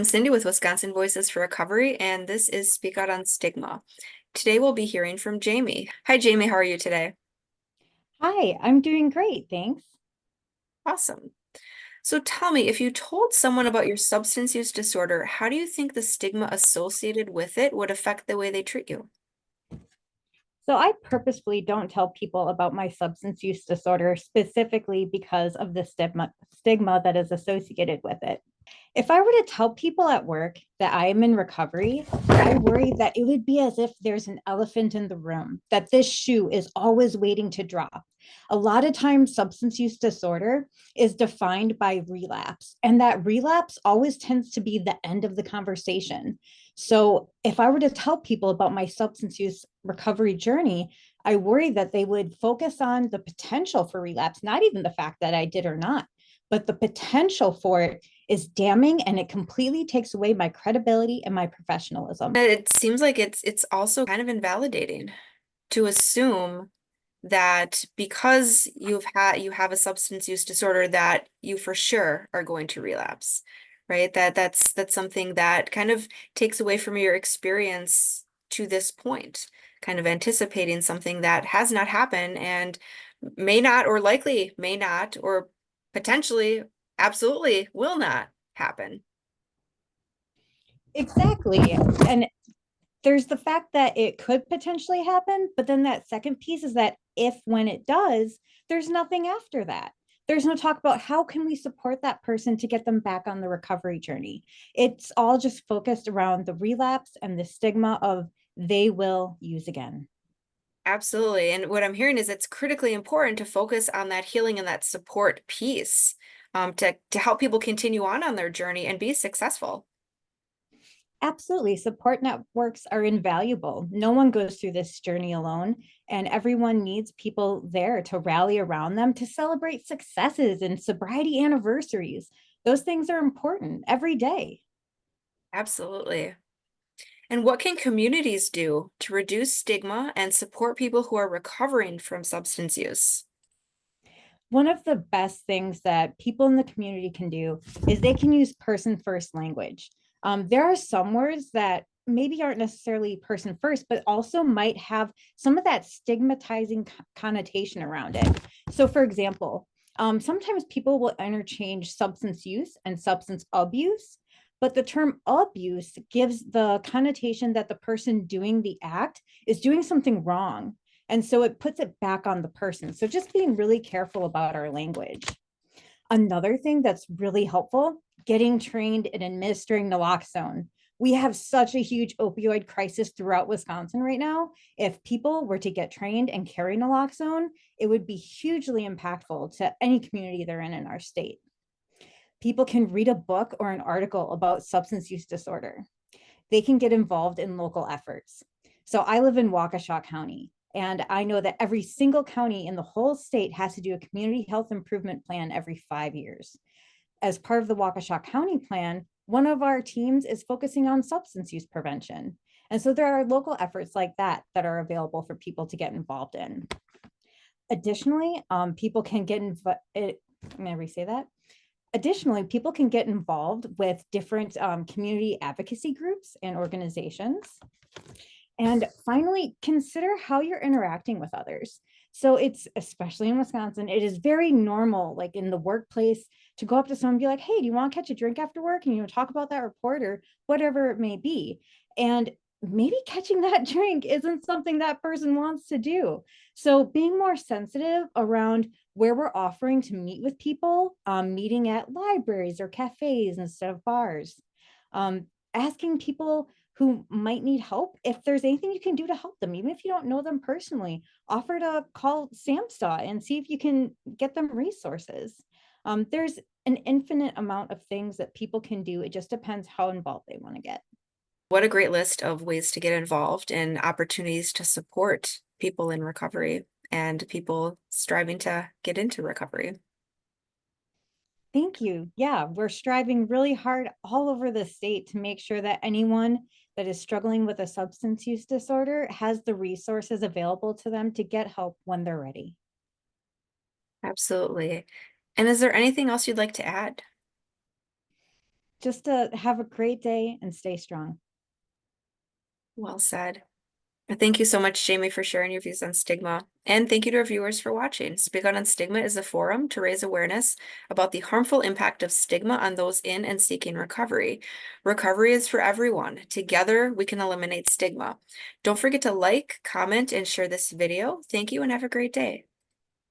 I'm Cindy with Wisconsin Voices for Recovery, and this is Speak Out on Stigma. Today we'll be hearing from Jamie. Hi, Jamie. How are you today? Hi, I'm doing great, thanks. Awesome. So tell me, if you told someone about your substance use disorder, how do you think the stigma associated with it would affect the way they treat you? So I purposefully don't tell people about my substance use disorder specifically because of the stigma that is associated with it. If I were to tell people at work that I am in recovery, I worry that it would be as if there's an elephant in the room, that this shoe is always waiting to drop. A lot of times, substance use disorder is defined by relapse, and that relapse always tends to be the end of the conversation. So, if I were to tell people about my substance use recovery journey, I worry that they would focus on the potential for relapse, not even the fact that I did or not, but the potential for it is damning and it completely takes away my credibility and my professionalism. It seems like it's also kind of invalidating to assume that because you have a substance use disorder that you for sure are going to relapse, right? That's something that kind of takes away from your experience to this point, kind of anticipating something that has not happened and may not or likely may not or potentially absolutely will not happen. Exactly. And there's the fact that it could potentially happen, but then that second piece is that if when it does, there's nothing after that. There's no talk about how can we support that person to get them back on the recovery journey. It's all just focused around the relapse and the stigma of they will use again. Absolutely. And what I'm hearing is it's critically important to focus on that healing and that support piece, to help people continue on their journey and be successful. Absolutely. Support networks are invaluable. No one goes through this journey alone, and everyone needs people there to rally around them to celebrate successes and sobriety anniversaries. Those things are important every day. Absolutely. And what can communities do to reduce stigma and support people who are recovering from substance use? One of the best things that people in the community can do is they can use person first language. There are some words that maybe aren't necessarily person first, but also might have some of that stigmatizing connotation around it. So, for example, sometimes people will interchange substance use and substance abuse, but the term abuse gives the connotation that the person doing the act is doing something wrong. And so it puts it back on the person. So just being really careful about our language. Another thing that's really helpful, getting trained in administering naloxone. We have such a huge opioid crisis throughout Wisconsin right now. If people were to get trained and carry naloxone, it would be hugely impactful to any community they're in our state. People can read a book or an article about substance use disorder. They can get involved in local efforts. So I live in Waukesha County, and I know that every single county in the whole state has to do a community health improvement plan every 5 years. As part of the Waukesha County plan, one of our teams is focusing on substance use prevention. And so there are local efforts like that that are available for people to get involved in. Additionally, people can get involved. May I re-say that? Additionally, people can get involved with different community advocacy groups and organizations. And finally, consider how you're interacting with others. So it's especially in Wisconsin, it is very normal, like in the workplace, to go up to someone and be like, hey, do you want to catch a drink after work? And talk about that report or whatever it may be. And maybe catching that drink isn't something that person wants to do. So being more sensitive around where we're offering to meet with people, meeting at libraries or cafes instead of bars, asking people who might need help if there's anything you can do to help them, even if you don't know them personally, offer to call samsta and see if you can get them resources. There's an infinite amount of things that people can do. It just depends how involved they want to get. What a great list of ways to get involved and opportunities to support people in recovery and people striving to get into recovery. Thank you. Yeah, we're striving really hard all over the state to make sure that anyone that is struggling with a substance use disorder has the resources available to them to get help when they're ready. Absolutely. And is there anything else you'd like to add? just to have a great day and stay strong. Well said. Thank you so much, Jamie, for sharing your views on stigma. And thank you to our viewers for watching. Speak Out on Stigma is a forum to raise awareness about the harmful impact of stigma on those in and seeking recovery. Recovery is for everyone. Together, we can eliminate stigma. Don't forget to like, comment, and share this video. Thank you and have a great day.